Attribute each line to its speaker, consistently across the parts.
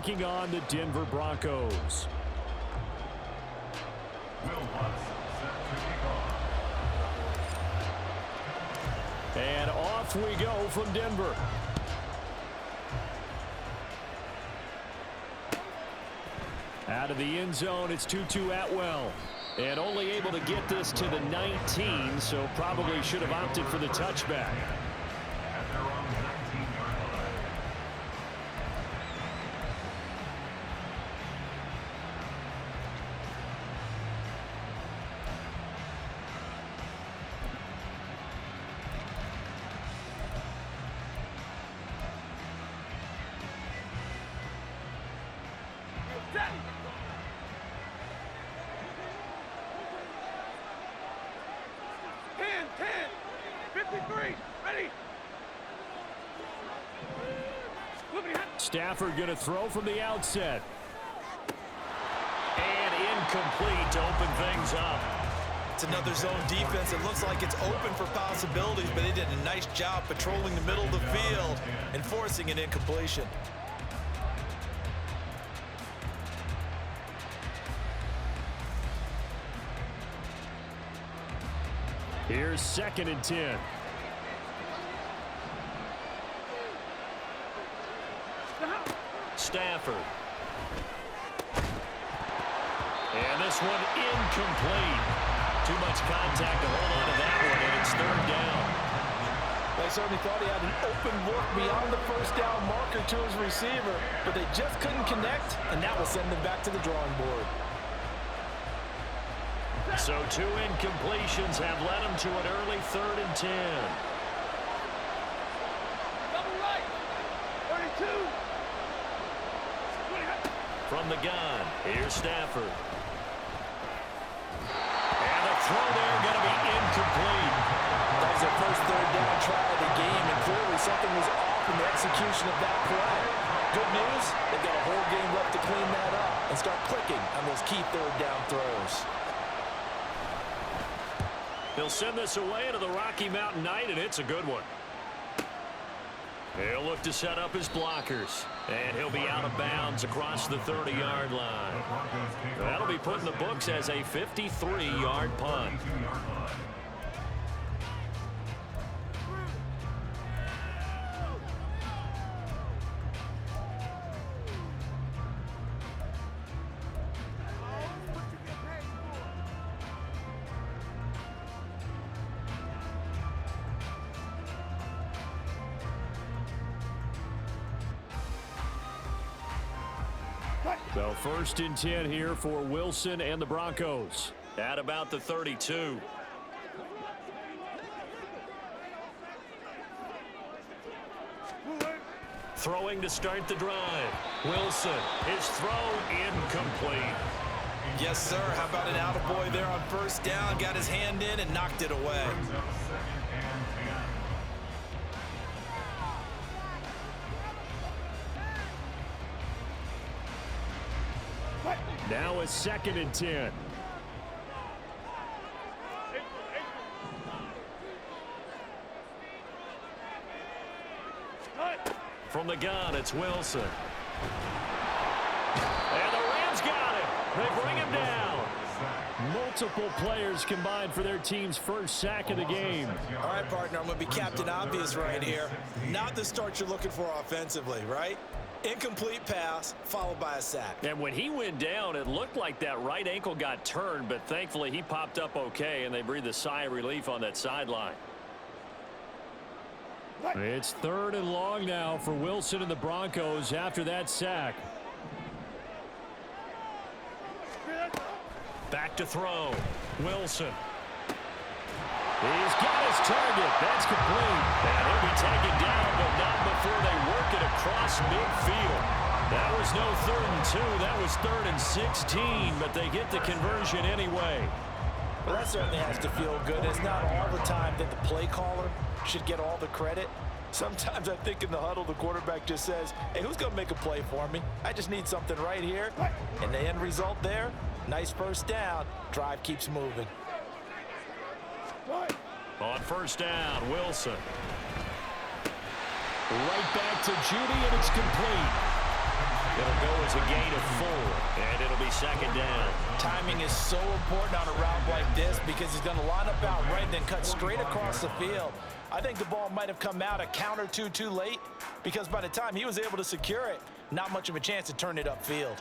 Speaker 1: Taking on the Denver Broncos. And off we go from Denver. Out of the end zone, it's 2-2 Atwell. And only able to get this to the 19, so probably should have opted for the touchback. Stafford going to throw from the outset. And incomplete to open things up.
Speaker 2: It's another zone defense. It looks like it's open for possibilities, but they did a nice job patrolling the middle of the field and forcing an incompletion.
Speaker 1: Here's 2nd and 10. Stafford. And this one incomplete. Too much contact to hold on to that one, and it's 3rd down.
Speaker 3: They certainly thought he had an open look beyond the 1st down marker to his receiver, but they just couldn't connect, and that will send them back to the drawing board.
Speaker 1: So 2 incompletions have led them to an early 3rd and 10.
Speaker 4: Double right. 32.
Speaker 1: From the gun, here's Stafford. And the throw there going to be incomplete.
Speaker 3: That was their first 3rd down try of the game, and clearly something was off in the execution of that play. Good news, they've got a whole game left to clean that up and start clicking on those key 3rd down throws.
Speaker 1: He'll send this away to the Rocky Mountain Night, and it's a good one. He'll look to set up his blockers, and he'll be out of bounds across the 30-yard line. That'll be put in the books as a 53-yard punt. So 1st and 10 here for Wilson and the Broncos at about the 32. Throwing to start the drive. Wilson, his throw incomplete.
Speaker 2: Yes, sir. How about an attaboy there on 1st down? Got his hand in and knocked it away.
Speaker 1: Now it's 2nd and 10. From the gun, it's Wilson. And the Rams got it. They bring him down. Multiple players combined for their team's 1st sack of the game.
Speaker 2: All right, partner, I'm going to be Captain Obvious right here. Not the start you're looking for offensively, right? Incomplete pass, followed by a sack.
Speaker 1: And when he went down, it looked like that right ankle got turned, but thankfully he popped up okay, and they breathed a sigh of relief on that sideline. It's 3rd and long now for Wilson and the Broncos after that sack. Back to throw. Wilson. He's got his target. That's complete. And he'll be taken down, but not before they work it across midfield. That was no 3rd and 2. That was 3rd and 16, but they get the conversion anyway.
Speaker 3: Well, that certainly has to feel good. It's not all the time that the play caller should get all the credit. Sometimes I think in the huddle, the quarterback just says, hey, who's going to make a play for me? I just need something right here. And the end result there, nice 1st down. Drive keeps moving.
Speaker 1: On 1st down, Wilson. Right back to Judy, and it's complete. It'll go as a gain of 4, and it'll be second down.
Speaker 3: Timing is so important on a route like this because he's going to line up out right and then cut straight across the field. I think the ball might have come out a count or two too late because by the time he was able to secure it, not much of a chance to turn it upfield.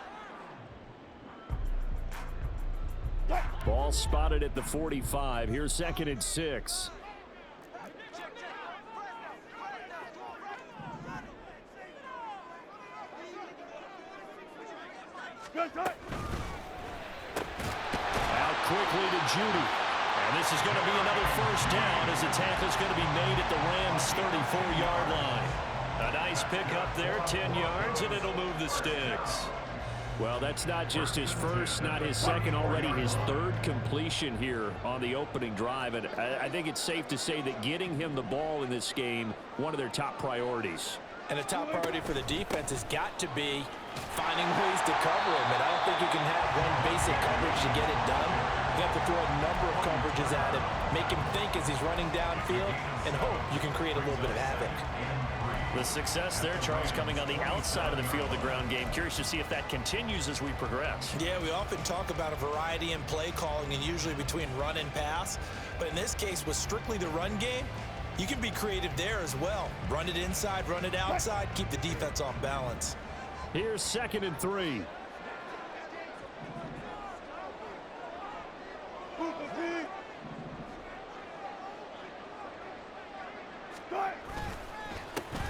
Speaker 1: Ball spotted at the 45. Here's 2nd and 6. Out quickly to Judy. And this is going to be another first down as the tackle's going to be made at the Rams' 34-yard line. A nice pickup there, 10 yards, and it'll move the sticks. Well, that's not just his first, not his second, already his 3rd completion here on the opening drive. And I think it's safe to say that getting him the ball in this game, one of their top priorities.
Speaker 3: And the top priority for the defense has got to be finding ways to cover him. And I don't think you can have one basic coverage to get it done. You have to throw a number of coverages at him, make him think as he's running downfield, and hope you can create a little bit of havoc.
Speaker 1: The success there, Charles, coming on the outside of the field, the ground game. Curious to see if that continues as we progress.
Speaker 2: Yeah, we often talk about a variety in play calling and usually between run and pass. But in this case, with strictly the run game, you can be creative there as well. Run it inside, run it outside, keep the defense off balance.
Speaker 1: Here's 2nd and 3.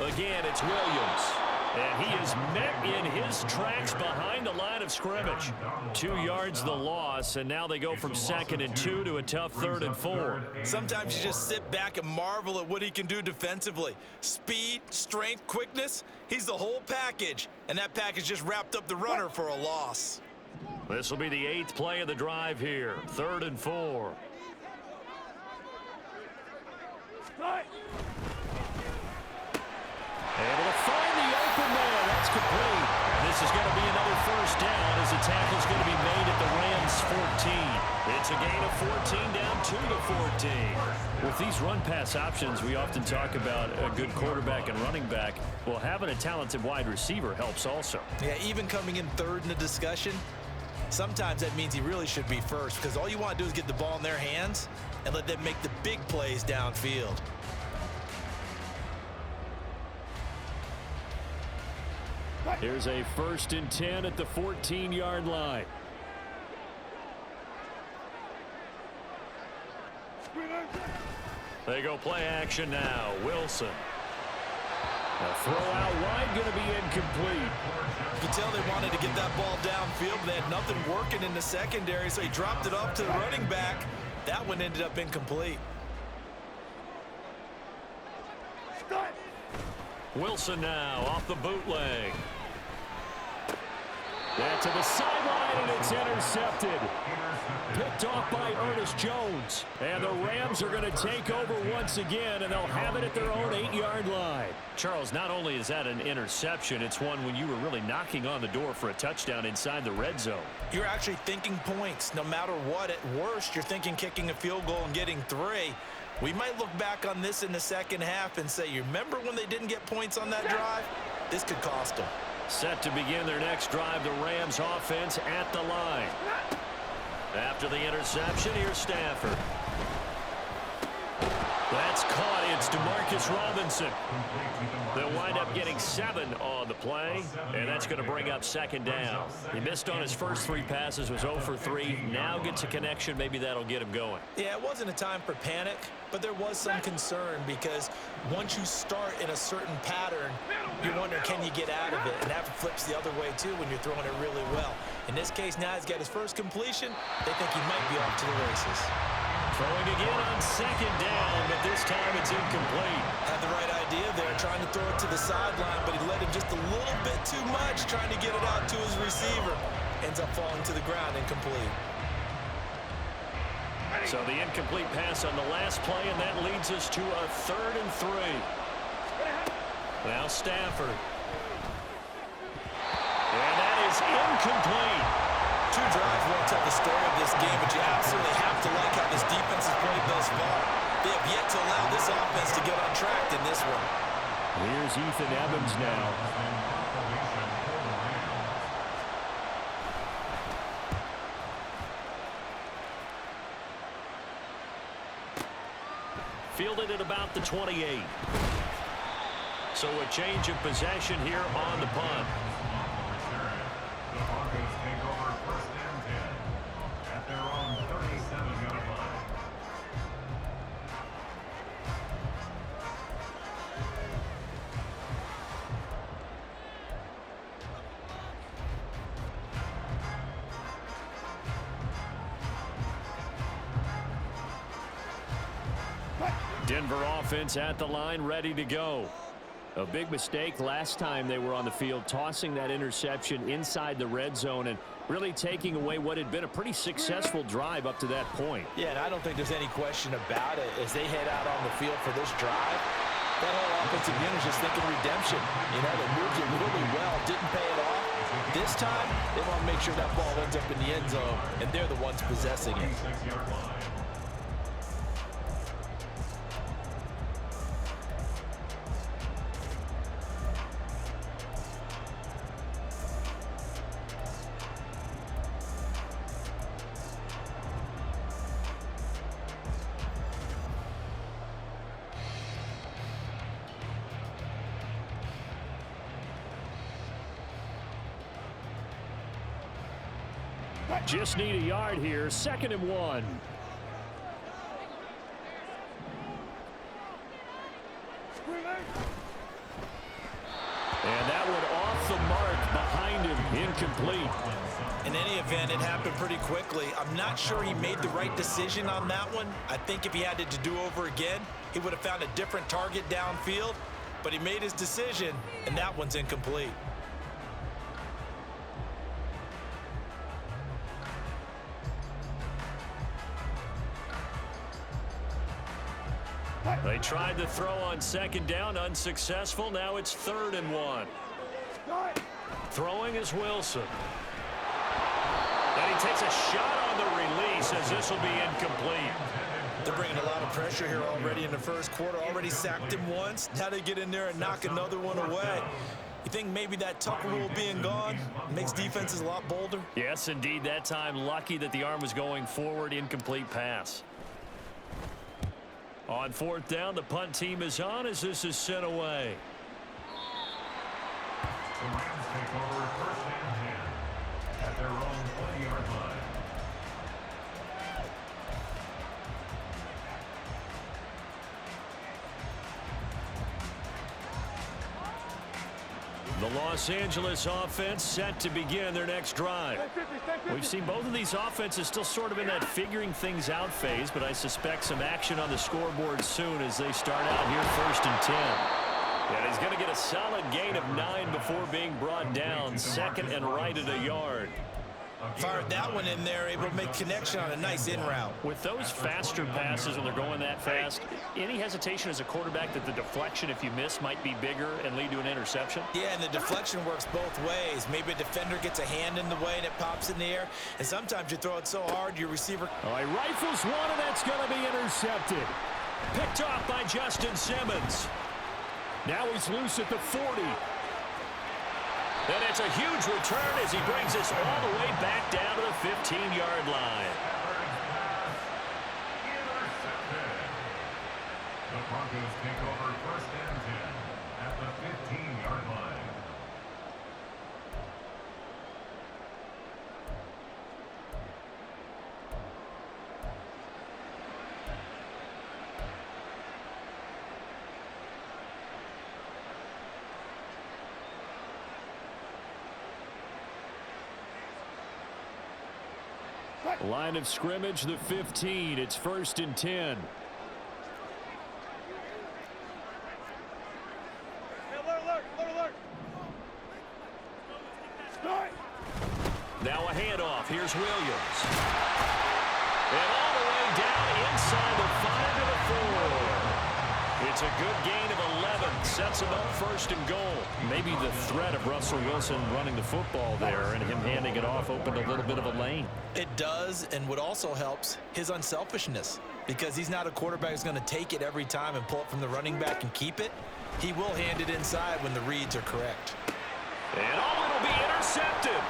Speaker 1: Again, it's Williams. And he is met in his tracks behind the line of scrimmage. 2 yards the loss, and now they go from 2nd and 2 to a tough 3rd and 4.
Speaker 2: Sometimes you just sit back and marvel at what he can do defensively. Speed, strength, quickness, he's the whole package. And that package just wrapped up the runner for a loss.
Speaker 1: This will be the 8th play of the drive here. 3rd and 4. Able to find the open man. That's complete. And this is going to be another first down as the tackle's going to be made at the Rams' 14. It's a gain of 14 down 2 to 14. With these run-pass options, we often talk about a good quarterback and running back. Well, having a talented wide receiver helps also.
Speaker 2: Yeah, even coming in 3rd in the discussion, sometimes that means he really should be first because all you want to do is get the ball in their hands and let them make the big plays downfield.
Speaker 1: Here's a 1st and 10 at the 14-yard line. They go play action now. Wilson. A throw out wide, going to be incomplete.
Speaker 2: You can tell they wanted to get that ball downfield, but they had nothing working in the secondary, so he dropped it off to the running back. That one ended up incomplete.
Speaker 1: Wilson now off the bootleg. That to the sideline, and it's intercepted. Picked off by Ernest Jones. And the Rams are going to take over once again, and they'll have it at their own 8-yard line. Charles, not only is that an interception, it's one when you were really knocking on the door for a touchdown inside the red zone.
Speaker 2: You're actually thinking points. No matter what, at worst, you're thinking kicking a field goal and getting 3. We might look back on this in the second half and say, you remember when they didn't get points on that drive? This could cost them.
Speaker 1: Set to begin their next drive, the Rams offense at the line. After the interception, here's Stafford. That's caught. It's DeMarcus Robinson. They'll wind up getting 7 on the play, and that's going to bring up 2nd down. He missed on his first 3 passes, was 0 for 3. Now gets a connection. Maybe that'll get him going.
Speaker 2: Yeah, it wasn't a time for panic, but there was some concern because once you start in a certain pattern, you wonder, can you get out of it? And that flips the other way, too, when you're throwing it really well. In this case, now he's got his first completion. They think he might be off to the races.
Speaker 1: Throwing again on 2nd down, but this time it's incomplete.
Speaker 2: Had the right idea there, trying to throw it to the sideline, but he let him just a little bit too much, trying to get it out to his receiver. Ends up falling to the ground, incomplete.
Speaker 1: So the incomplete pass on the last play, and that leads us to a 3rd and 3. Now Stafford. And that is incomplete.
Speaker 2: 2 drives won't tell the story of this game, but you absolutely have to like how this defense has played thus far. They have yet to allow this offense to get on track in this one.
Speaker 1: Here's Ethan Evans now. fielded at about the 28. So a change of possession here on the punt.
Speaker 5: The Broncos take over 1st and 10 at their own 37-yard line.
Speaker 1: Denver offense at the line, ready to go. A big mistake last time they were on the field, tossing that interception inside the red zone and really taking away what had been a pretty successful drive up to that point.
Speaker 3: Yeah, and I don't think there's any question about it. As they head out on the field for this drive, that whole offensive unit is just thinking redemption. You know, they moved it really well, didn't pay it off. This time, they want to make sure that ball ends up in the end zone, and they're the ones possessing it.
Speaker 5: 26-yard line.
Speaker 1: Just need a yard here. 2nd and 1. And that one off the mark behind him. Incomplete.
Speaker 2: In any event, it happened pretty quickly. I'm not sure he made the right decision on that one. I think if he had it to do over again, he would have found a different target downfield. But he made his decision, and that one's incomplete.
Speaker 1: They tried to throw on 2nd down, unsuccessful. Now it's 3rd and 1. Throwing is Wilson. And he takes a shot on the release as this will be incomplete.
Speaker 2: They're bringing a lot of pressure here already in the first quarter. Already sacked him once. Now they get in there and knock another one away. You think maybe that tuck rule being gone makes defenses a lot bolder?
Speaker 1: Yes, indeed. That time, lucky that the arm was going forward. Incomplete pass. On 4th down, the punt team is on as this is sent away.
Speaker 5: The Rams take over 1st and 10 at their own 20-yard line.
Speaker 1: The Los Angeles offense set to begin their next drive. We've seen both of these offenses still sort of in that figuring things out phase, but I suspect some action on the scoreboard soon as they start out here 1st and 10. And he's going to get a solid gain of 9 before being brought down. 2nd and right at a yard.
Speaker 2: Fired that one in there, able to make connection on a nice in route.
Speaker 1: With those faster passes when they're going that fast, any hesitation as a quarterback that the deflection, if you miss, might be bigger and lead to an interception?
Speaker 2: Yeah, and the deflection works both ways. Maybe a defender gets a hand in the way and it pops in the air, and sometimes you throw it so hard your receiver.
Speaker 1: All right, rifles one, and that's going to be intercepted. Picked off by Justin Simmons. Now he's loose at the 40. And it's a huge return as he brings us all the way back down to the 15-yard line.
Speaker 5: The Broncos take over 1st and 10 at the 15-yard line.
Speaker 1: Line of scrimmage, the 15. It's 1st and 10. Now a handoff. Here's Williams. And all the way down inside the 5 to the 4. It's a good gain of 11. Sets him up 1st and goal. Maybe the threat of Russell Wilson running the football there and him handing it off opened a little bit of a lane.
Speaker 2: It does, and what also helps, his unselfishness. Because he's not a quarterback who's going to take it every time and pull it from the running back and keep it. He will hand it inside when the reads are correct.
Speaker 1: And it'll be intercepted.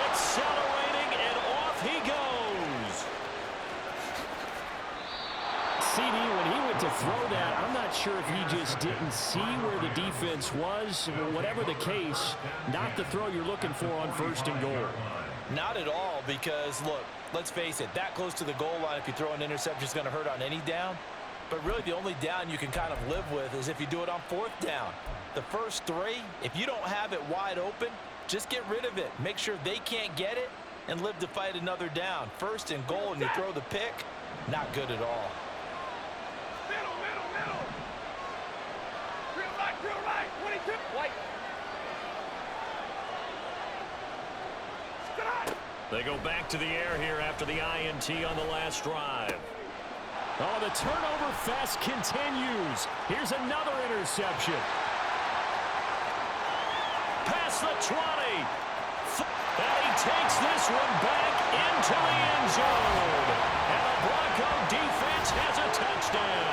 Speaker 1: Accelerating, and off he goes. CD, when throw that, I'm not sure if he just didn't see where the defense was. Whatever the case, not the throw you're looking for on 1st and goal.
Speaker 2: Not at all, because, look, let's face it, that close to the goal line, if you throw an interception, is going to hurt on any down. But really, the only down you can kind of live with is if you do it on 4th down. The first 3, if you don't have it wide open, just get rid of it. Make sure they can't get it and live to fight another down. 1st and goal, and you throw the pick, not good at all.
Speaker 4: Middle. Real right, 22. White.
Speaker 1: They go back to the air here after the INT on the last drive. Oh, the turnover fest continues. Here's another interception. Past the 20. And he takes this one back into the end zone. And the Bronco defense has a touchdown.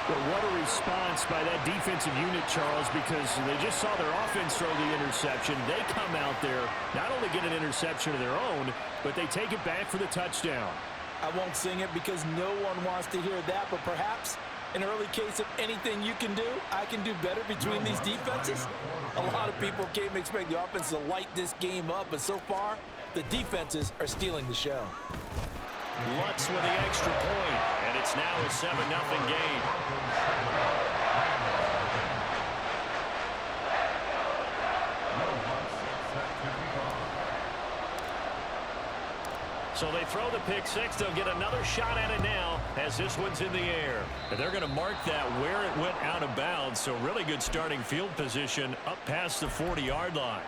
Speaker 1: But what a response by that defensive unit, Charles, because they just saw their offense throw the interception. They come out there, not only get an interception of their own, but they take it back for the touchdown.
Speaker 2: I won't sing it because no one wants to hear that, but perhaps an early case of anything you can do, I can do better between these defenses. A lot of people came to expect the offense to light this game up, but so far, the defenses are stealing the show.
Speaker 1: Lutz with the extra point, and it's now a 7-0 game. So they throw the pick 6. They'll get another shot at it now as this one's in the air. And they're going to mark that where it went out of bounds. So really good starting field position up past the 40-yard line.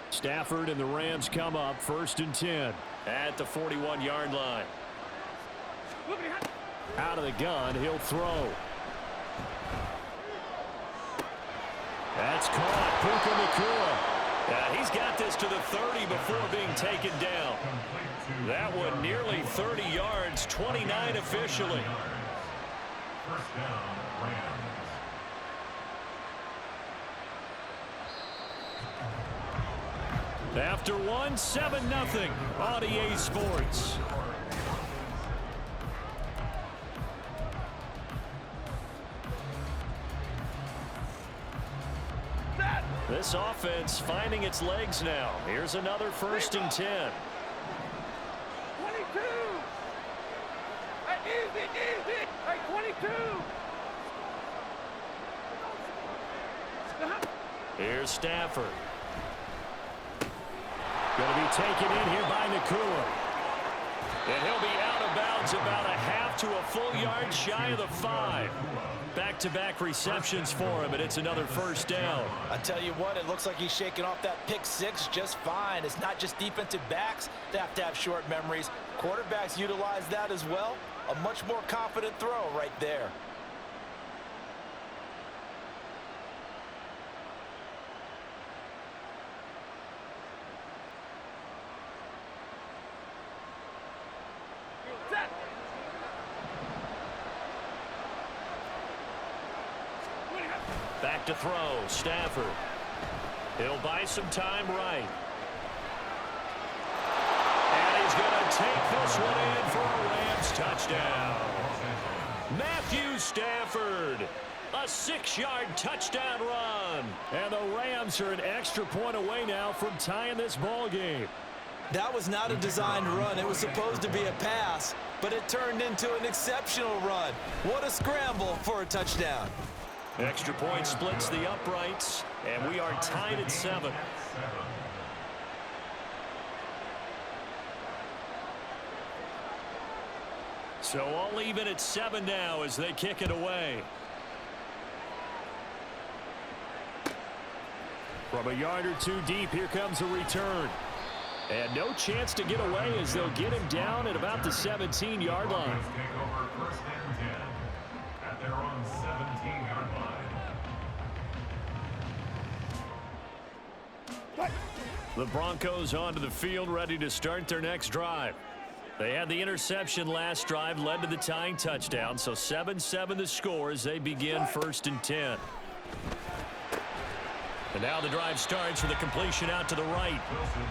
Speaker 1: Stafford and the Rams come up 1st and 10 at the 41-yard line. Out of the gun, he'll throw. That's caught. Puka Nacua. Yeah, he's got this to the 30 before being taken down. That one nearly 30 yards, 29 officially.
Speaker 5: 1st down, Rams.
Speaker 1: After one, 7-0 on EA Sports. This offense finding its legs now. Here's another 1st and 10.
Speaker 4: 22. Easy. Hey, 22.
Speaker 1: Here's Stafford. Going to be taken in here by Nacua. And he'll be out of bounds about a half to a full yard shy of the 5. Back-to-back receptions for him, and it's another 1st down.
Speaker 2: I tell you what, it looks like he's shaking off that pick 6 just fine. It's not just defensive backs that have to have short memories. Quarterbacks utilize that as well. A much more confident throw right there.
Speaker 1: Back to throw, Stafford. He'll buy some time right. And he's going to take this one in for a Rams touchdown. Matthew Stafford, a 6-yard touchdown run. And the Rams are an extra point away now from tying this ball game.
Speaker 2: That was not a designed run. It was supposed to be a pass, but it turned into an exceptional run. What a scramble for a touchdown.
Speaker 1: Extra point splits the uprights, and we are tied at 7. So all even at 7 now as they kick it away. From a yard or 2 deep, here comes a return. And no chance to get away as they'll get him down at about the 17-yard line.
Speaker 5: Take over 1st and 10 at their own 17-yard line.
Speaker 1: The Broncos onto the field ready to start their next drive. They had the interception last drive, led to the tying touchdown. So 7-7 the score as they begin 1st and 10. And now the drive starts with a completion out to the right.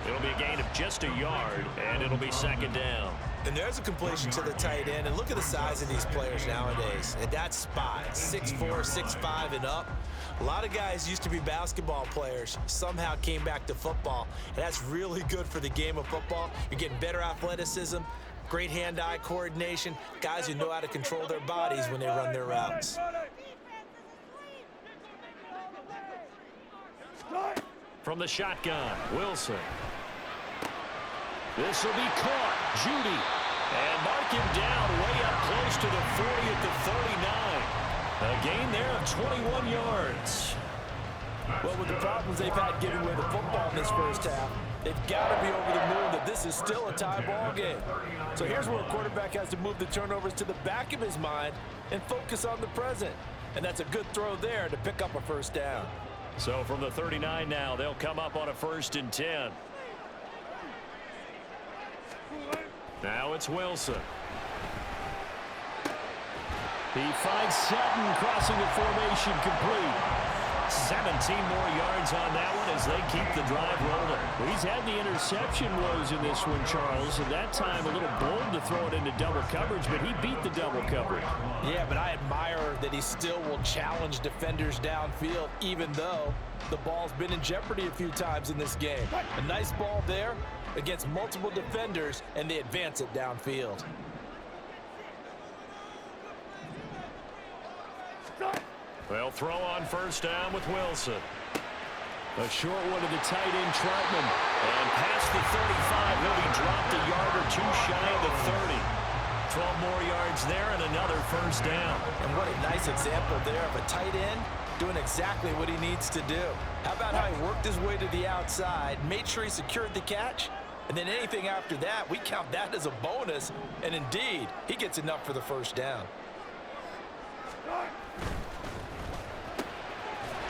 Speaker 1: It'll be a gain of just a yard, and it'll be 2nd down.
Speaker 2: And there's a completion to the tight end. And look at the size of these players nowadays. At that spot, 6'4", 6'5", and up. A lot of guys used to be basketball players, somehow came back to football. And that's really good for the game of football. You're getting better athleticism, great hand-eye coordination, guys who know how to control their bodies when they run their routes.
Speaker 1: From the shotgun, Wilson. This will be caught. Judy. And mark him down way up close to the 40 at the 39. A gain there of 21 yards.
Speaker 3: Well, with the problems they've had getting away the football in this first half, they've got to be over the moon that this is still a tie ball game. So here's where a quarterback has to move the turnovers to the back of his mind and focus on the present. And that's a good throw there to pick up a 1st down.
Speaker 1: So from the 39 now, they'll come up on a 1st and 10. Now it's Wilson. He finds Sutton crossing the formation complete. 17 more yards on that one as they keep the drive rolling. He's had the interception woes in this one, Charles, and that time a little bold to throw it into double coverage, but he beat the double coverage.
Speaker 3: Yeah, but I admire that he still will challenge defenders downfield, even though the ball's been in jeopardy a few times in this game. A nice ball there against multiple defenders, and they advance it downfield.
Speaker 1: They'll throw on 1st down with Wilson. A short one to the tight end, Troutman. And past the 35, he'll be dropped a yard or two shy of the 30. 12 more yards there and another 1st down.
Speaker 3: And what a nice example there of a tight end doing exactly what he needs to do. How about how he worked his way to the outside, made sure he secured the catch, and then anything after that, we count that as a bonus. And indeed, he gets enough for the 1st down.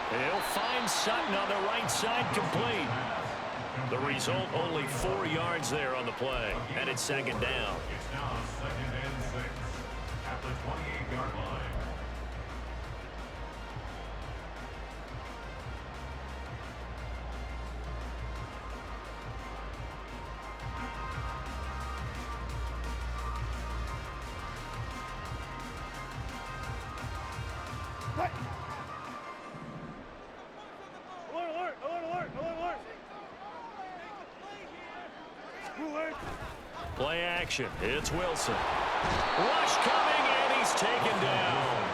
Speaker 1: He'll find Sutton on the right side complete. The result, only 4 yards there on the play, and it's 2nd down.
Speaker 5: It's now 2nd and 6 at the 28-yard line.
Speaker 1: Play action. It's Wilson. Rush coming, and he's taken down.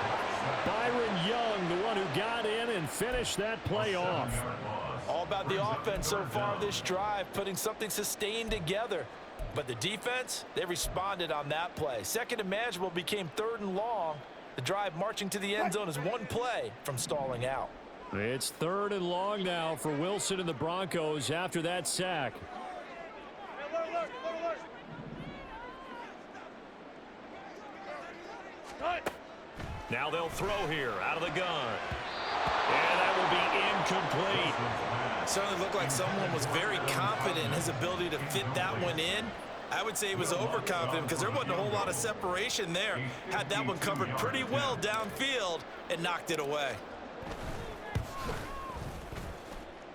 Speaker 1: Byron Young, the one who got in and finished that play off.
Speaker 3: All about the offense so far this drive, putting something sustained together. But the defense, they responded on that play. 2nd and manageable became 3rd and long. The drive marching to the end zone is one play from stalling out.
Speaker 1: It's 3rd and long now for Wilson and the Broncos after that sack. Now they'll throw here out of the gun. And that will be incomplete.
Speaker 2: Certainly looked like someone was very confident in his ability to fit that one in. I would say he was overconfident because there wasn't a whole lot of separation there. Had that one covered pretty well downfield and knocked it away.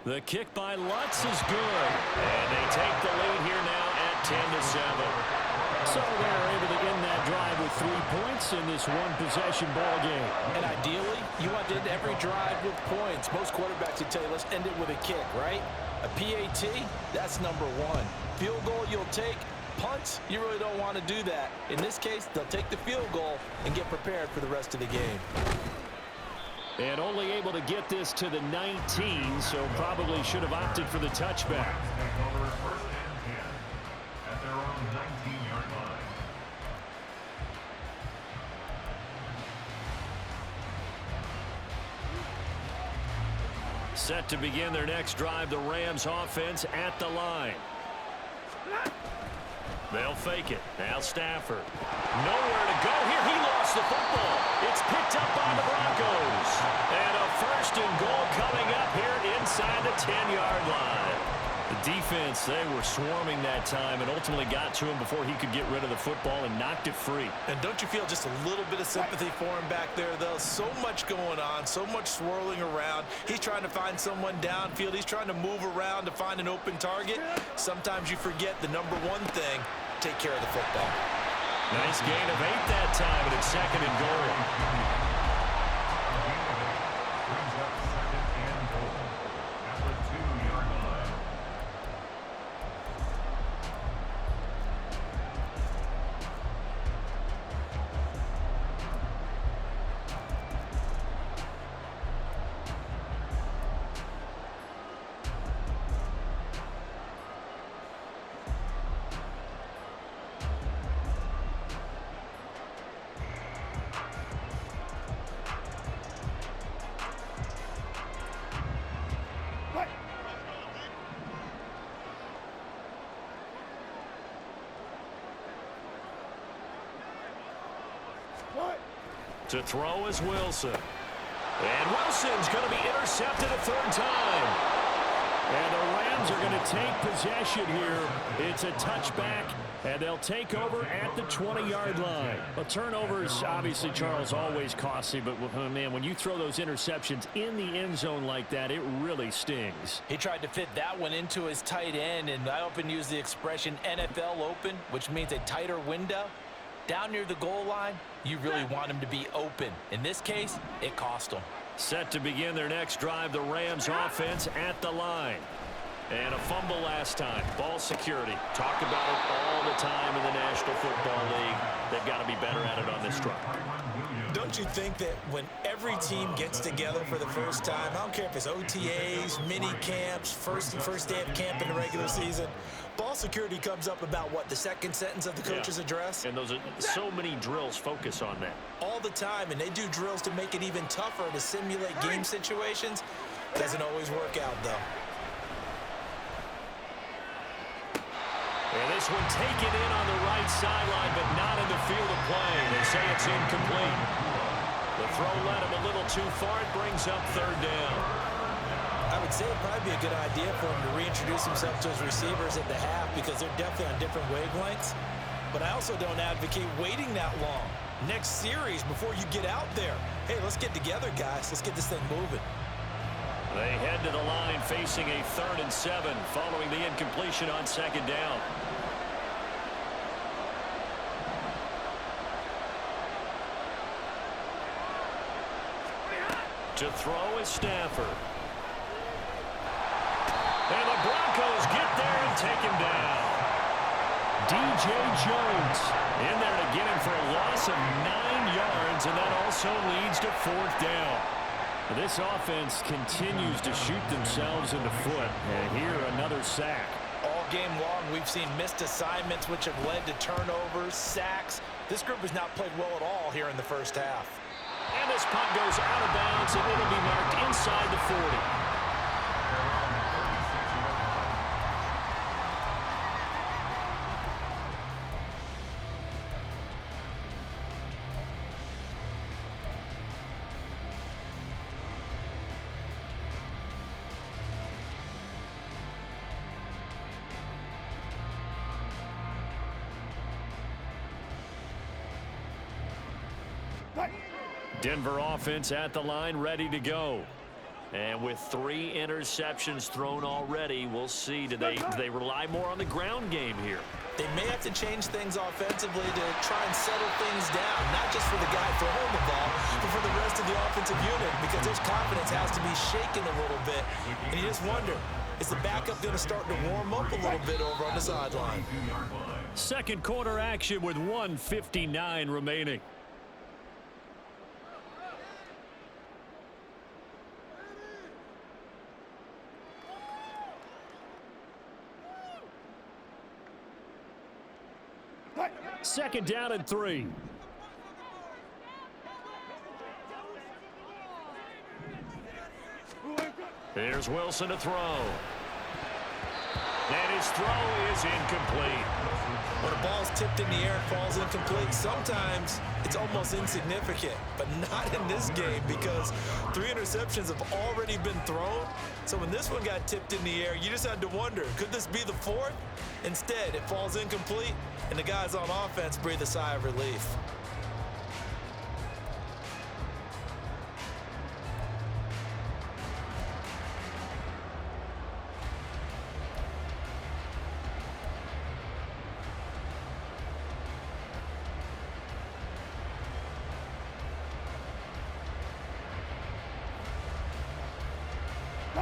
Speaker 1: The kick by Lutz is good. And they take the lead here now at 10-7. So they're able to end that drive with 3 points in this one-possession ball game.
Speaker 3: And ideally, you want to end every drive with points. Most quarterbacks would tell you, let's end it with a kick, right? A PAT, that's number 1. Field goal you'll take. Punts, you really don't want to do that. In this case, they'll take the field goal and get prepared for the rest of the game.
Speaker 1: And only able to get this to the 19, so probably should have opted for the touchback. Set to begin their next drive, the Rams offense at the line. They'll fake it. Now Stafford. Nowhere to go here. He lost the football. It's picked up by the Broncos. And a 1st and goal coming up here inside the 10-yard line. The defense, they were swarming that time and ultimately got to him before he could get rid of the football and knocked it free.
Speaker 2: And don't you feel just a little bit of sympathy for him back there, though? So much going on, so much swirling around. He's trying to find someone downfield. He's trying to move around to find an open target. Sometimes you forget the number one thing, take care of the football.
Speaker 1: Nice gain of 8 that time, and it's 2nd and goal. To throw is Wilson. And Wilson's going to be intercepted a 3rd time. And the Rams are going to take possession here. It's a touchback, and they'll take over at the 20-yard line. Well, turnovers, obviously, Charles, always costly. But, man, when you throw those interceptions in the end zone like that, it really stings.
Speaker 2: He tried to fit that one into his tight end, and I often use the expression NFL open, which means a tighter window. Down near the goal line, you really want him to be open. In this case, it cost him.
Speaker 1: Set to begin their next drive, the Rams offense at the line. And a fumble last time. Ball security. Talk about it all the time in the National Football League. They've got to be better at it on this drive.
Speaker 2: Don't you think that when every team gets together for the first time, I don't care if it's OTAs, mini camps, first day of camp in the regular season, ball security comes up about what, the second sentence of the coach's address?
Speaker 1: And those are so many drills focus on that.
Speaker 2: All the time, and they do drills to make it even tougher to simulate game situations. Doesn't always work out, though.
Speaker 1: And this one taken in on the right sideline, but not in the field of play. They say it's incomplete. The throw led him a little too far. It brings up 3rd down.
Speaker 2: I would say it'd probably be a good idea for him to reintroduce himself to his receivers at the half because they're definitely on different wavelengths. But I also don't advocate waiting that long. Next series, before you get out there, hey, let's get together, guys. Let's get this thing moving.
Speaker 1: They head to the line facing a 3rd and 7 following the incompletion on 2nd down. To throw is Stafford. And the Broncos get there and take him down. DJ Jones in there to get him for a loss of 9 yards, and that also leads to 4th down. This offense continues to shoot themselves in the foot. And here, another sack.
Speaker 2: All game long, we've seen missed assignments, which have led to turnovers, sacks. This group has not played well at all here in the first half.
Speaker 1: And this punt goes out of bounds, and it'll be marked inside the 40. Denver offense at the line, ready to go. And with 3 interceptions thrown already, we'll see. Do they rely more on the ground game here?
Speaker 2: They may have to change things offensively to try and settle things down, not just for the guy throwing the ball, but for the rest of the offensive unit, because his confidence has to be shaken a little bit. And you just wonder, is the backup going to start to warm up a little bit over on the sideline?
Speaker 1: 2nd quarter action with 1:59 remaining. Second down and 3. Here's Wilson to throw. And his throw is incomplete.
Speaker 2: When a ball's tipped in the air and falls incomplete, sometimes it's almost insignificant, but not in this game because 3 interceptions have already been thrown. So when this one got tipped in the air, you just had to wonder, could this be the 4th? Instead, it falls incomplete, and the guys on offense breathe a sigh of relief.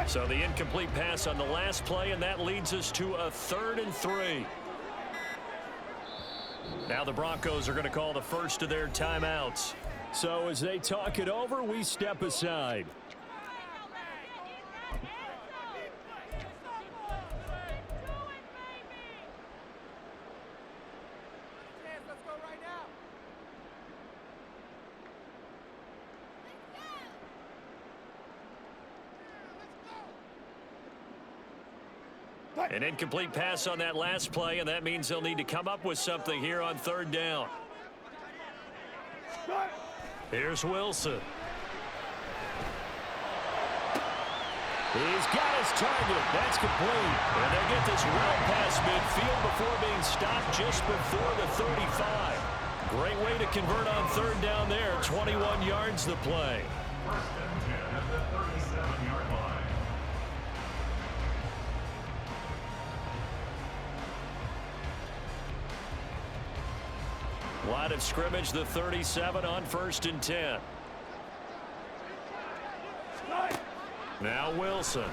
Speaker 1: So the incomplete pass on the last play, and that leads us to a 3rd and 3. Now the Broncos are going to call the first of their timeouts. So as they talk it over, we step aside. An incomplete pass on that last play, and that means they'll need to come up with something here on 3rd down. Here's Wilson. He's got his target. That's complete. And they get this well past midfield before being stopped just before the 35. Great way to convert on 3rd down there. 21 yards the play.
Speaker 5: 1st and 10 at the 37-yard line.
Speaker 1: Line of scrimmage, the 37 on 1st and 10. Now Wilson.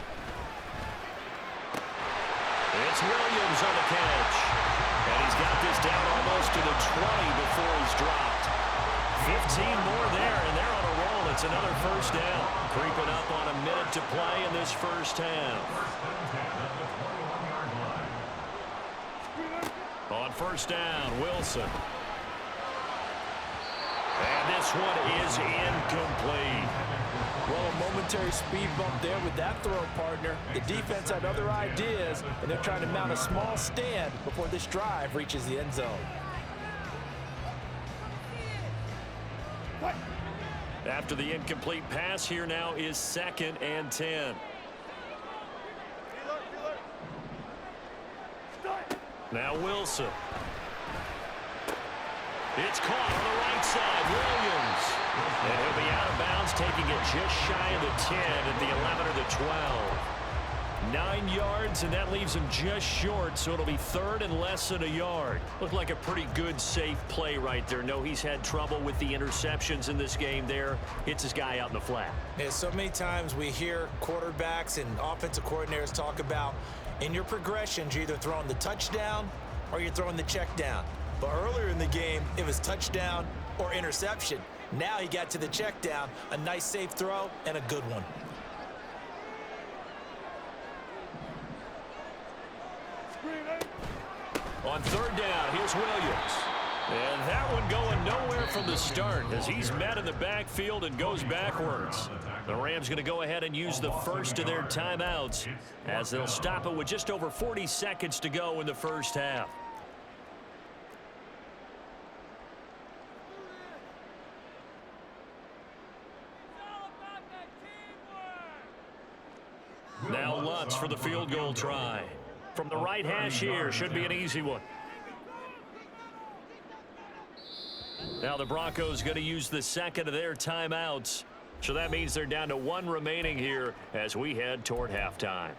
Speaker 1: It's Williams on the catch. And he's got this down almost to the 20 before he's dropped. 15 more there, and they're on a roll. It's another 1st down. Creeping up on a minute to play in this 1st half.
Speaker 5: 1st and 10 at the 21-yard line.
Speaker 1: On 1st down, Wilson. And this one is incomplete.
Speaker 3: Well, a momentary speed bump there with that throw, partner. The defense had other ideas, and they're trying to mount a small stand before this drive reaches the end zone.
Speaker 1: After the incomplete pass, here now is 2nd and 10. Now Wilson. It's caught on the right side, Williams. And he'll be out of bounds, taking it just shy of the 10 at the 11 or the 12. 9 yards, and that leaves him just short, so it'll be 3rd and less than a yard. Looked like a pretty good, safe play right there. No, he's had trouble with the interceptions in this game there. Hits his guy out in the flat.
Speaker 2: Yeah, so many times we hear quarterbacks and offensive coordinators talk about in your progressions, you're either throwing the touchdown or you're throwing the check down. But earlier in the game, it was touchdown or interception. Now he got to the check down, a nice safe throw, and a good one.
Speaker 1: On 3rd down, here's Williams. And that one going nowhere from the start as he's met in the backfield and goes backwards. The Rams going to go ahead and use the first of their timeouts as they'll stop it with just over 40 seconds to go in the 1st half. Now Lutz for the field goal try. From the right hash here, should be an easy one. Now the Broncos going to use the 2nd of their timeouts. So that means they're down to 1 remaining here as we head toward halftime.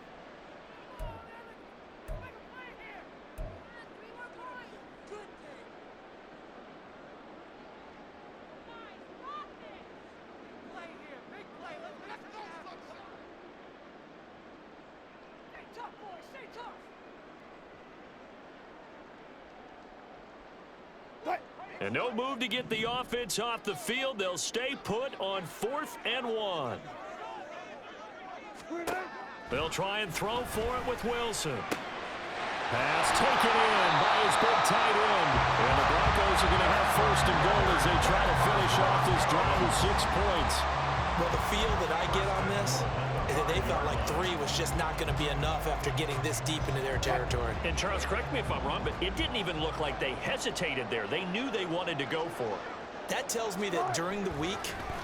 Speaker 1: And no move to get the offense off the field. They'll stay put on 4th and 1. They'll try and throw for it with Wilson. Pass taken in by his big tight end. And the Broncos are going to have 1st and goal as they try to finish off this drive with 6 points.
Speaker 2: Well, the feel that I get on this, and then they felt like 3 was just not going to be enough after getting this deep into their territory.
Speaker 1: And Charles, correct me if I'm wrong, but it didn't even look like they hesitated there. They knew they wanted to go for it.
Speaker 2: That tells me that during the week,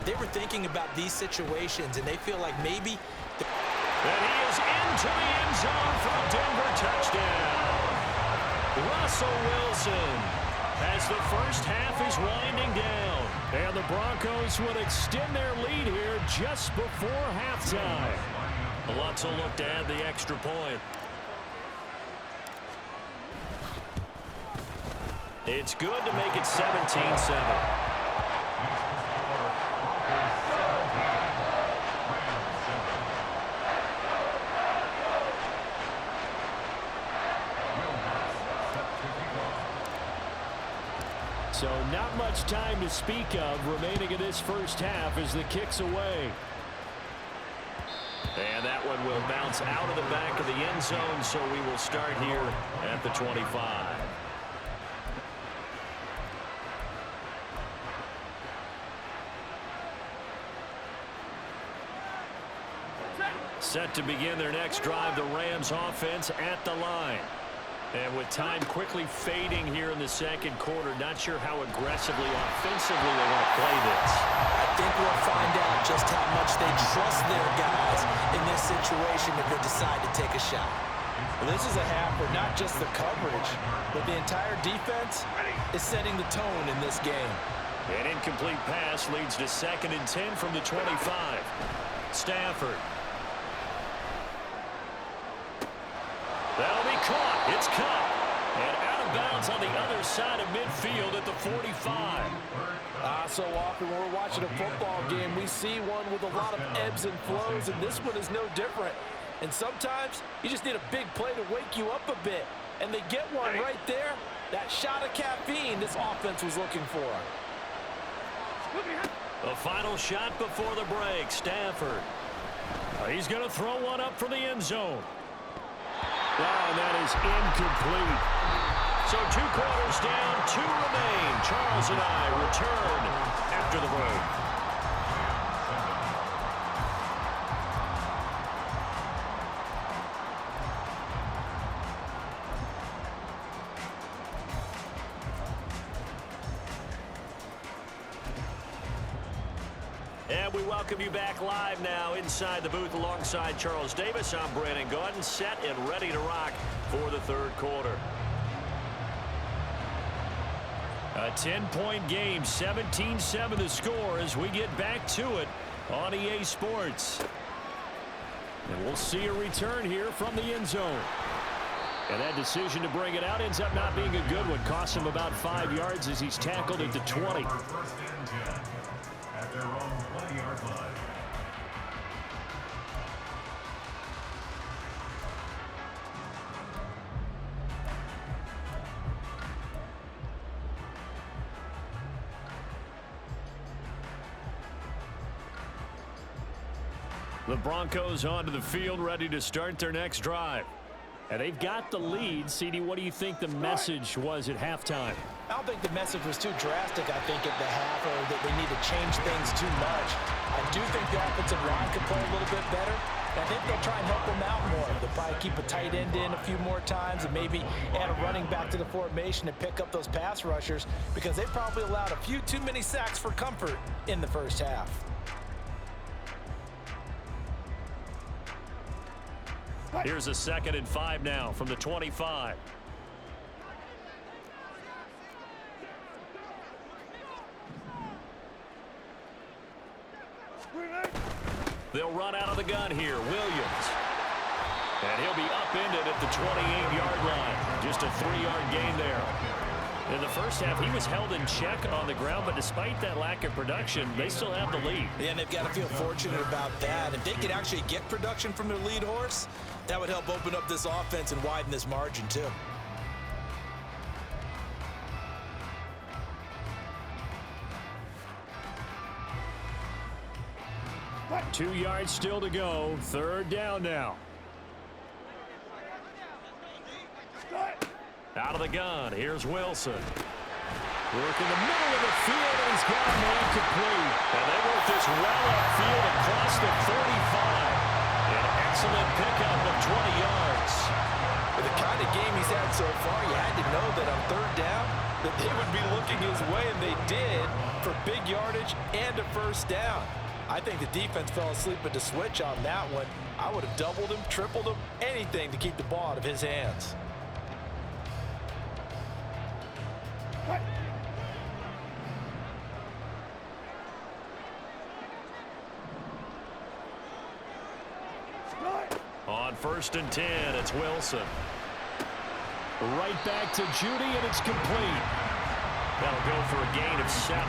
Speaker 2: they were thinking about these situations, and they feel like maybe...
Speaker 1: And he is into the end zone for a Denver touchdown. Russell Wilson, as the first half is winding down. And the Broncos would extend their lead here just before halftime. Lots of look to add the extra point. It's good to make it 17-7. So not much time to speak of remaining in this first half as the kick's away. And that one will bounce out of the back of the end zone, so we will start here at the 25. Set to begin their next drive, the Rams offense at the line. And with time quickly fading here in the second quarter, not sure how aggressively, offensively they want to play this.
Speaker 2: I think we'll find out just how much they trust their guys in this situation if they decide to take a shot.
Speaker 3: Well, this is a half where not just the coverage, but the entire defense is setting the tone in this game.
Speaker 1: An incomplete pass leads to 2nd and 10 from the 25. Stafford. That'll be caught. It's caught. And out of bounds on the other side of midfield at the 45.
Speaker 3: So often when we're watching a football game, we see one with a lot of ebbs and flows, and this one is no different. And sometimes you just need a big play to wake you up a bit. And they get one right there. That shot of caffeine this offense was looking for.
Speaker 1: The final shot before the break. Stafford. He's going to throw one up for the end zone. Oh, that is incomplete. So 2 quarters down, 2 remain. Charles and I return after the break. And we welcome you back live now inside the booth alongside Charles Davis. I'm Brandon Gaudin, set and ready to rock for the third quarter. A 10-point game, 17-7 the score as we get back to it on EA Sports. And we'll see a return here from the end zone. And that decision to bring it out ends up not being a good one. Costs him about 5 yards as he's tackled at the 20.
Speaker 5: At their own 20-yard line.
Speaker 1: The Broncos onto the field, ready to start their next drive. And they've got the lead. CD, what do you think the message was at halftime?
Speaker 2: I don't think the message was too drastic, I think, at the half, or that they need to change things too much. I do think the offensive line could play a little bit better. I think they'll try and help them out more. They'll probably keep a tight end in a few more times and maybe add a running back to the formation and pick up those pass rushers because they probably allowed a few too many sacks for comfort in the first half.
Speaker 1: Here's a 2nd and 5 now from the 25. They'll run out of the gun here. Williams. And he'll be upended at the 28-yard line. Just a 3-yard gain there. In the first half, he was held in check on the ground, but despite that lack of production, they still have the lead.
Speaker 2: Yeah, and they've got to feel fortunate about that. If they could actually get production from their lead horse, that would help open up this offense and widen this margin, too.
Speaker 1: What? 2 yards still to go. 3rd down now. Out of the gun. Here's Wilson. Work in the middle of the field, and he's got a man complete. And they work this well upfield across the 35. excellent pickup of 20 yards.
Speaker 3: With the kind of game he's had so far, you had to know that on third down, that they would be looking his way, and they did, for big yardage and a first down. I think the defense fell asleep at the switch on that one. I would have doubled him, tripled him, anything to keep the ball out of his hands.
Speaker 1: On 1st and 10, it's Wilson. Right back to Judy, and it's complete. That'll go for a gain of 7,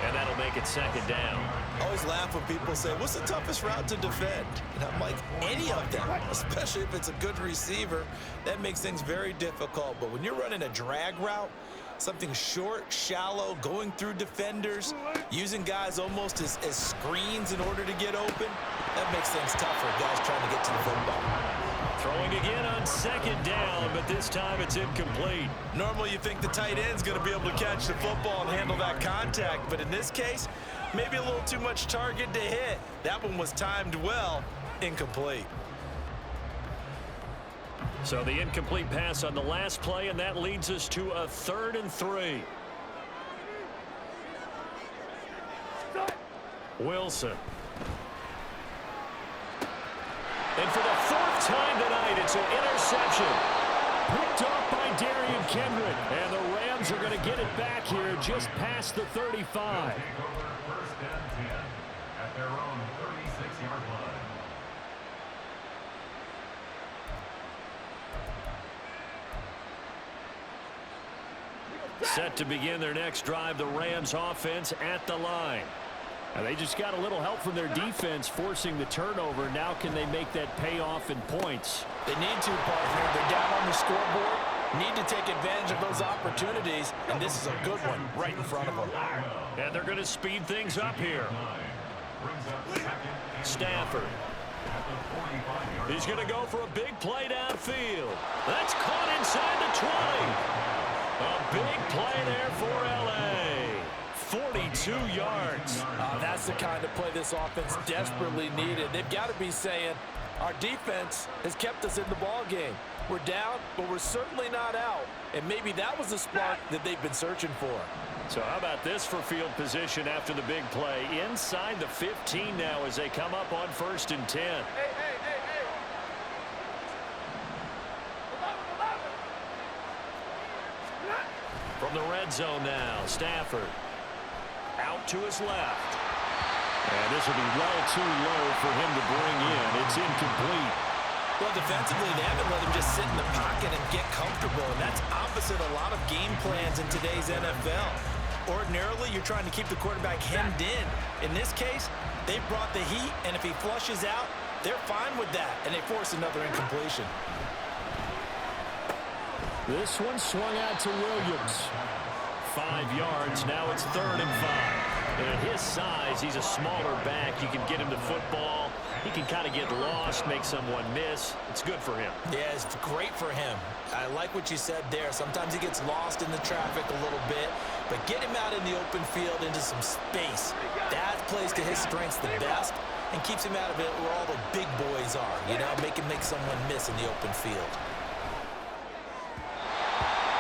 Speaker 1: and that'll make it 2nd down.
Speaker 2: I always laugh when people say, what's the toughest route to defend? And I'm like, any of them, especially if it's a good receiver. That makes things very difficult. But when you're running a drag route, something short, shallow, going through defenders, using guys almost as screens in order to get open, that makes things tough for guys trying to get to the football.
Speaker 1: Throwing again on 2nd down, but this time it's incomplete.
Speaker 2: Normally you think the tight end's going to be able to catch the football and handle that contact, but in this case, maybe a little too much target to hit. That one was timed well, incomplete.
Speaker 1: So the incomplete pass on the last play, and that leads us to a 3rd and 3. Wilson. And for the 4th time tonight, it's an interception. Picked off by Darian Kendrick. And the Rams are going to get it back here just past the 35.
Speaker 5: Take over 1st and 10 at their own 36-yard line.
Speaker 1: Set to begin their next drive, the Rams offense at the line. Now they just got a little help from their defense forcing the turnover. Now can they make that pay off in points?
Speaker 3: They need to, partner. They're down on the scoreboard. Need to take advantage of those opportunities, and this is a good one right in front of them.
Speaker 1: And they're going to speed things up here. Stafford. He's going to go for a big play downfield. That's caught inside the 20. A big play there for L.A. 42 yards.
Speaker 3: That's the kind of play this offense desperately needed. They've got to be saying, our defense has kept us in the ball game. We're down, but we're certainly not out. And maybe that was the spark that they've been searching for.
Speaker 1: So how about this for field position after the big play? Inside the 15 now as they come up on 1st and 10. From the red zone now, Stafford. Out to his left. And this will be well too low for him to bring in. It's incomplete.
Speaker 2: Well, defensively, they haven't let him just sit in the pocket and get comfortable, and that's opposite a lot of game plans in today's NFL. Ordinarily, you're trying to keep the quarterback hemmed in. In this case, they brought the heat, and if he flushes out, they're fine with that, and they force another incompletion.
Speaker 1: This one swung out to Williams. 5 yards. Now it's 3rd and 5. And at his size, he's a smaller back. You can get him the football. He can kind of get lost, make someone miss. It's good for him.
Speaker 2: Yeah, it's great for him. I like what you said there. Sometimes he gets lost in the traffic a little bit, but get him out in the open field into some space. That plays to his strengths the best and keeps him out of it where all the big boys are. You know, make someone miss in the open field.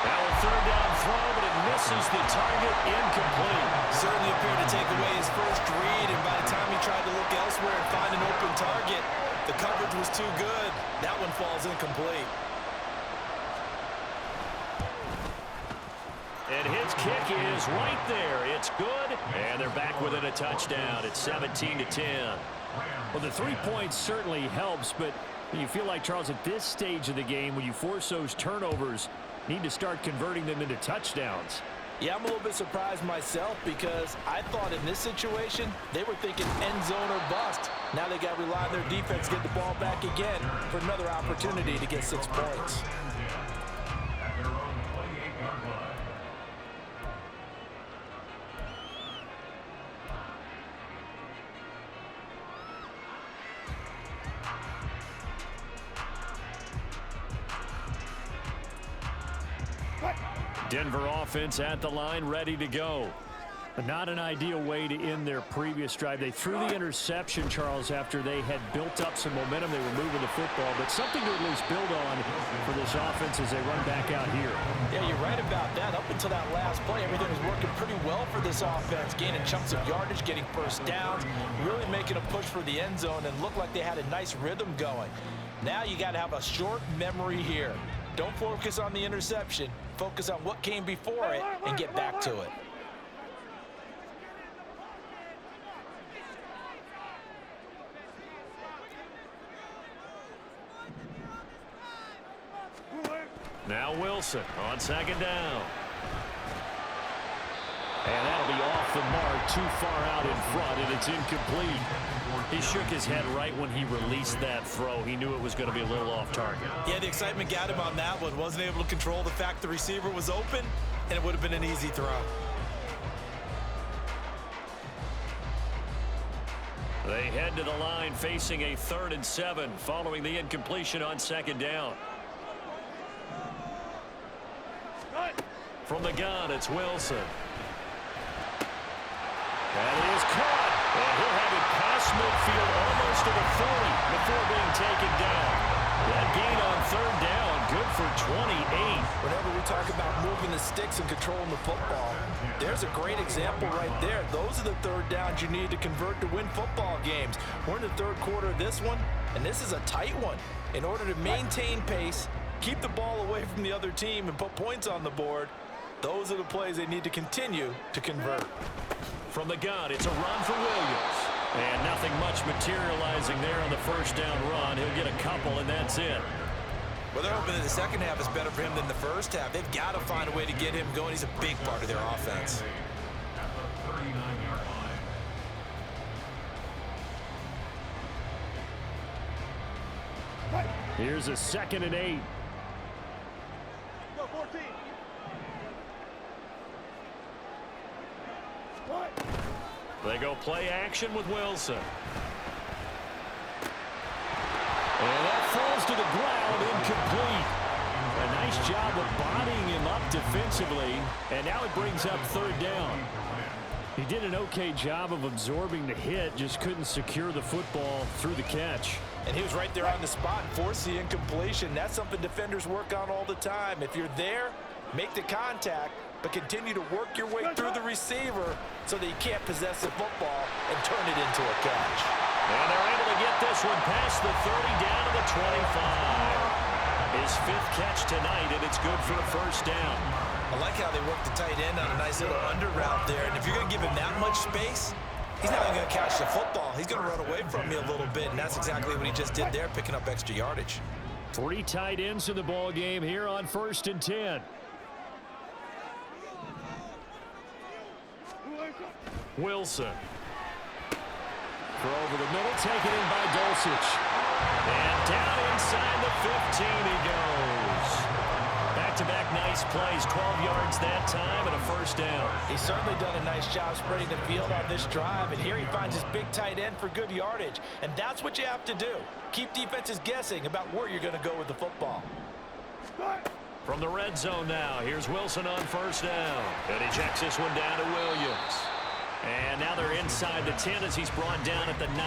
Speaker 1: Now a 3rd down throw, but it misses the target, incomplete.
Speaker 2: Certainly appeared to take away his first read, and by the time he tried to look elsewhere and find an open target, the coverage was too good. That one falls incomplete.
Speaker 1: And his kick is right there. It's good, and they're back within a touchdown. It's 17-10. Well, the 3 points certainly helps, but you feel like, Charles, at this stage of the game, when you force those turnovers, need to start converting them into touchdowns.
Speaker 3: Yeah, I'm a little bit surprised myself because I thought in this situation they were thinking end zone or bust. Now they got to rely on their defense, get the ball back again for another opportunity to get 6 points.
Speaker 5: At their own 28-yard line.
Speaker 1: Denver offense at the line, ready to go. Not an ideal way to end their previous drive. They threw the interception, Charles, after they had built up some momentum. They were moving the football, but something to at least build on for this offense as they run back out here.
Speaker 2: Yeah, you're right about that. Up until that last play, everything was working pretty well for this offense, gaining chunks of yardage, getting first downs, really making a push for the end zone, and looked like they had a nice rhythm going. Now you got to have a short memory here. Don't focus on the interception. Focus on what came before it and get back to it.
Speaker 1: Now Wilson on second down. And that'll be off the mark, too far out in front, and it's incomplete. He shook his head right when he released that throw. He knew it was going to be a little off target.
Speaker 2: Yeah, the excitement got him on that one. Wasn't able to control the fact the receiver was open, and it would have been an easy throw.
Speaker 1: They head to the line facing a 3rd and 7 following the incompletion on second down. From the gun, it's Wilson. That is caught. And he'll have it past midfield almost to the 40 before being taken down. That gain on 3rd down, good for 28.
Speaker 2: Whenever we talk about moving the sticks and controlling the football, there's a great example right there. Those are the 3rd downs you need to convert to win football games. We're in the 3rd quarter of this one, and this is a tight one. In order to maintain pace, keep the ball away from the other team, and put points on the board, those are the plays they need to continue to convert.
Speaker 1: From the gun, it's a run for Williams. And nothing much materializing there on the 1st down run. He'll get a couple, and that's it.
Speaker 2: Well, they're hoping that the second half is better for him than the first half. They've got to find a way to get him going. He's a big part of their offense.
Speaker 5: At the 39-yard line.
Speaker 1: Here's a 2nd and 8.
Speaker 4: Go 14.
Speaker 1: They go play action with Wilson. And that falls to the ground, incomplete. A nice job of bodying him up defensively, and now it brings up 3rd down. He did an okay job of absorbing the hit, just couldn't secure the football through the catch.
Speaker 2: And he was right there on the spot and forced the incompletion. That's something defenders work on all the time. If you're there, make the contact, but continue to work your way through the receiver so that you can't possess the football and turn it into a catch.
Speaker 1: And they're able to get this one past the 30 down to the 25. His 5th catch tonight, and it's good for a 1st down.
Speaker 2: I like how they work the tight end on a nice little under route there. And if you're going to give him that much space, he's not even going to catch the football. He's going to run away from you a little bit, and that's exactly what he just did there, picking up extra yardage.
Speaker 1: 3 tight ends in the ball game here on 1st and 10. Wilson. Throw over the middle, taken in by Dulcich. And down inside the 15 he goes. Back-to-back nice plays, 12 yards that time and a 1st down.
Speaker 2: He's certainly done a nice job spreading the field on this drive, and here he finds his big tight end for good yardage. And that's what you have to do. Keep defenses guessing about where you're going to go with the football.
Speaker 1: From the red zone now, here's Wilson on 1st down. And he checks this one down to Williams. And now they're inside the 10 as he's brought down at the 9.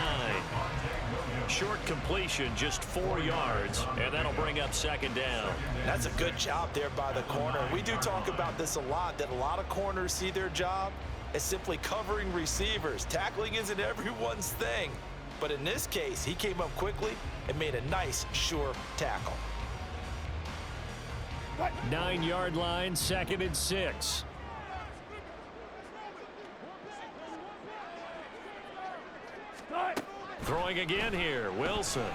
Speaker 1: Short completion, just 4 yards, and that'll bring up 2nd down.
Speaker 2: That's a good job there by the corner. We do talk about this a lot, that a lot of corners see their job as simply covering receivers. Tackling isn't everyone's thing. But in this case, he came up quickly and made a nice, sure tackle.
Speaker 1: 9-yard line, 2nd and 6. Throwing again here, Wilson.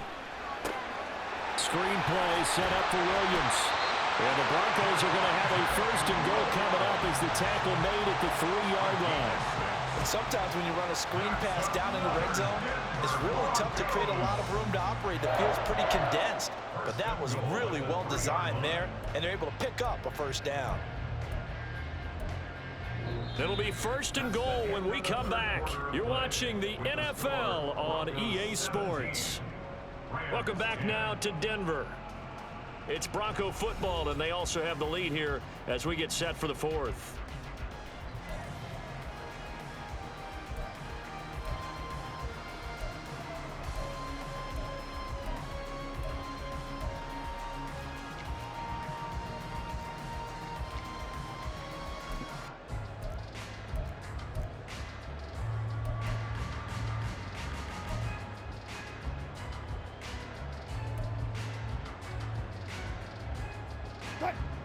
Speaker 1: Screen play set up for Williams. And the Broncos are going to have a 1st and goal coming up as the tackle made at the 3-yard line.
Speaker 2: Sometimes when you run a screen pass down in the red zone, it's really tough to create a lot of room to operate. The field's pretty condensed, but that was really well designed there, and they're able to pick up a 1st down.
Speaker 1: It'll be 1st and goal when we come back. You're watching the NFL on EA Sports. Welcome back now to Denver. It's Bronco football, and they also have the lead here as we get set for the 4th.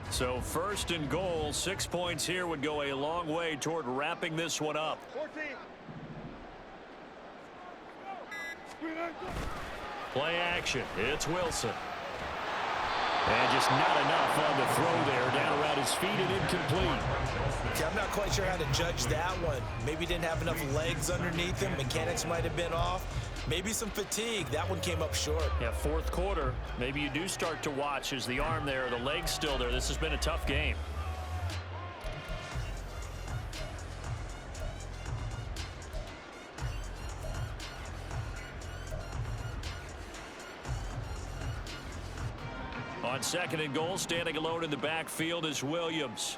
Speaker 1: So first and goal, 6 points here would go a long way toward wrapping this one up.
Speaker 4: 14.
Speaker 1: Play action. It's Wilson. And just not enough on the throw there. Down around his feet and incomplete.
Speaker 2: See, I'm not quite sure how to judge that one. Maybe didn't have enough legs underneath him. Mechanics might have been off. Maybe some fatigue. That one came up short.
Speaker 1: Yeah, fourth quarter. Maybe you do start to watch as the arm there, the leg's still there. This has been a tough game. On second and goal, standing alone in the backfield is Williams.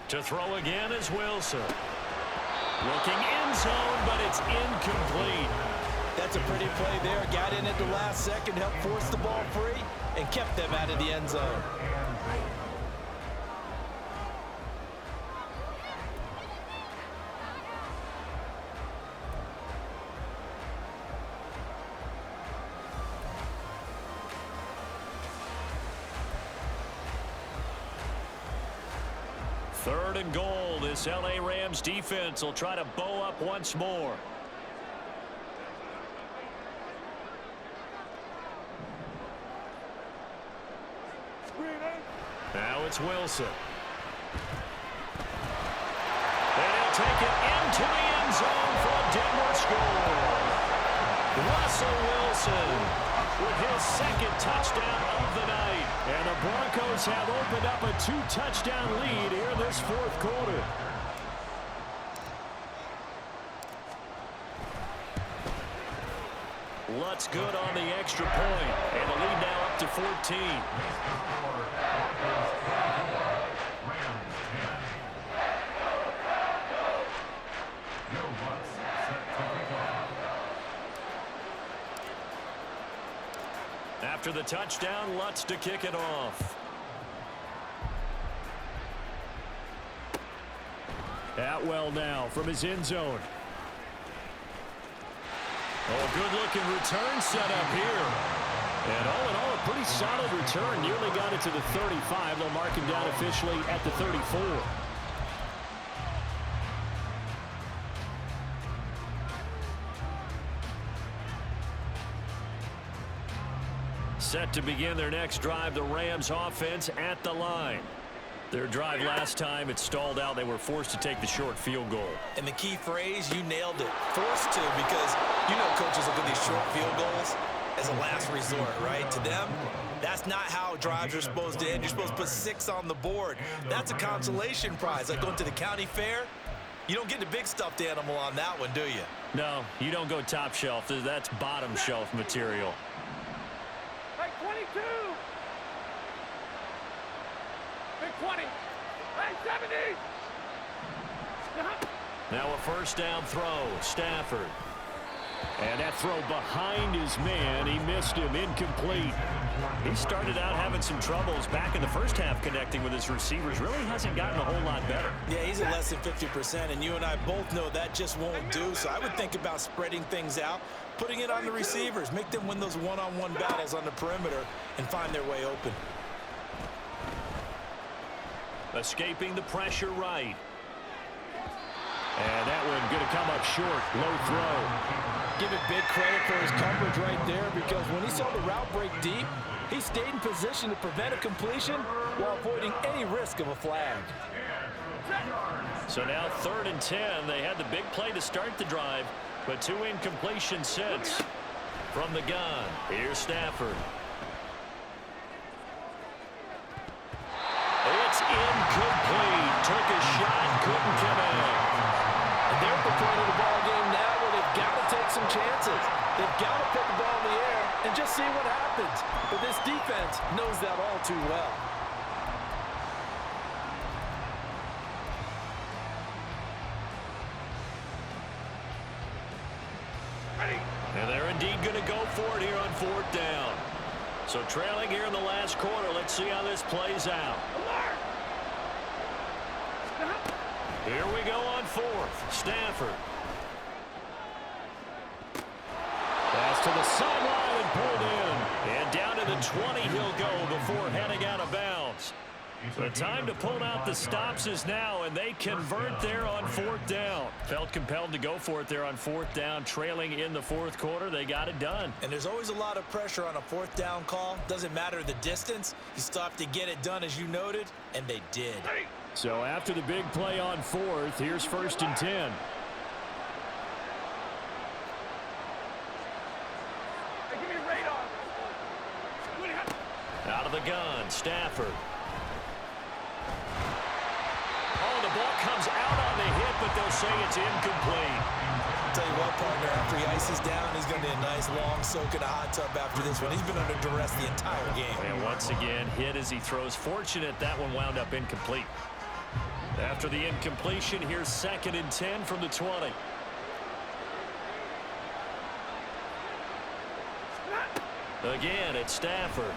Speaker 1: To throw again is Wilson. Looking end zone, but it's incomplete.
Speaker 2: That's a pretty play there. Got in at the last second, helped force the ball free, and kept them out of the end zone.
Speaker 1: Third and goal. This LA Rams defense will try to bow up once more. Now it's Wilson. And he'll take it into the end zone for a Denver score. Russell Wilson with his second touchdown of the night. And the Broncos have opened up a 2-touchdown lead here in this fourth quarter. Lutz good on the extra point. And the lead now up to 14. After the touchdown, Lutz to kick it off. Atwell now from his end zone. Oh, good-looking return set up here. And all in all, a pretty solid return. Nearly got it to the 35. They'll mark him down officially at the 34. Set to begin their next drive, the Rams offense at the line. Their drive last time, it stalled out. They were forced to take the short field goal.
Speaker 2: And the key phrase, you nailed it. Forced to, because you know coaches look at these short field goals as a last resort, right? To them, that's not how drives are supposed to end. You're supposed to put 6 on the board. That's a consolation prize. Like going to the county fair, you don't get the big stuffed animal on that one, do you?
Speaker 1: No, you don't go top shelf. That's bottom shelf material.
Speaker 4: Hey, 22. Big 20. Hey, 70.
Speaker 1: Now a first down throw, Stafford. And that throw behind his man, he missed him, incomplete. He started out having some troubles back in the first half connecting with his receivers. Really hasn't gotten a whole lot better.
Speaker 2: Yeah, he's at less than 50%, and you and I both know that just won't do. So I would think about spreading things out, putting it on the receivers, make them win those one-on-one battles on the perimeter and find their way open.
Speaker 1: Escaping the pressure right. And that one going to come up short. Low throw.
Speaker 3: Give it big credit for his coverage right there, because when he saw the route break deep, he stayed in position to prevent a completion while avoiding any risk of a flag.
Speaker 1: So now 3rd and 10. They had the big play to start the drive, but 2 incompletions since. From the gun, here's Stafford. It's incomplete. Took a shot, couldn't connect.
Speaker 3: And they're at the point of the ball game now where they've got to take some chances. They've got to put the ball in the air and just see what happens. But this defense knows that all too well.
Speaker 1: And they're indeed going to go for it here on 4th down. So trailing here in the last quarter. Let's see how this plays out. Here we go on 4th. Stafford. Pass to to the sideline and pulled in. And down to the 20 he'll go before heading out of bounds. The time to pull out the stops is now, and they convert there on 4th down. Felt compelled to go for it there on 4th down, trailing in the 4th quarter. They got it done.
Speaker 2: And there's always a lot of pressure on a 4th down call. Doesn't matter the distance. You stop to get it done, as you noted, and they did.
Speaker 1: So after the big play on 4th, here's 1st and 10.
Speaker 4: Hey, give me a radar.
Speaker 1: Out of the gun, Stafford. Oh, the ball comes out on the hit, but they'll say it's incomplete.
Speaker 2: I'll tell you what, partner, after he ices down, he's going to be a nice long soak in a hot tub after this one. He's been under duress the entire game.
Speaker 1: And once again, hit as he throws. Fortunate that one wound up incomplete. After the incompletion, here's 2nd and 10 from the 20. Again, it's Stafford.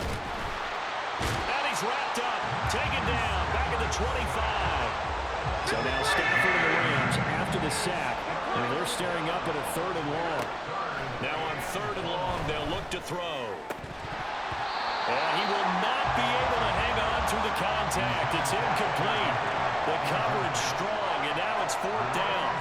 Speaker 1: And he's wrapped up, taken down, back at the 25. So now Stafford and the Rams after the sack, and they're staring up at a 3rd and long. Now on 3rd and long, they'll look to throw. And he will not be able to hang on through the contact. It's incomplete. The coverage strong, and now it's 4th down.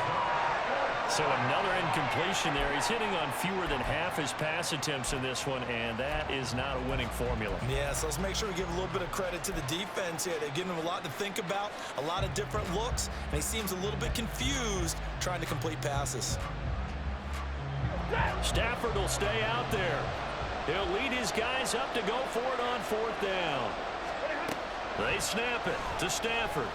Speaker 1: So another incompletion there. He's hitting on fewer than half his pass attempts in this one, and that is not a winning formula.
Speaker 2: Yeah, so let's make sure we give a little bit of credit to the defense here. They're giving him a lot to think about, a lot of different looks, and he seems a little bit confused trying to complete passes.
Speaker 1: Stafford will stay out there. He'll lead his guys up to go for it on 4th down. They snap it to Stafford.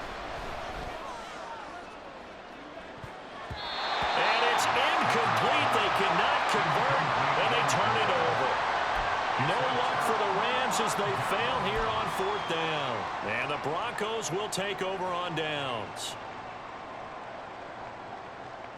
Speaker 1: And it's incomplete. They cannot convert, and they turn it over. No luck for the Rams as they fail here on 4th down. And the Broncos will take over on downs.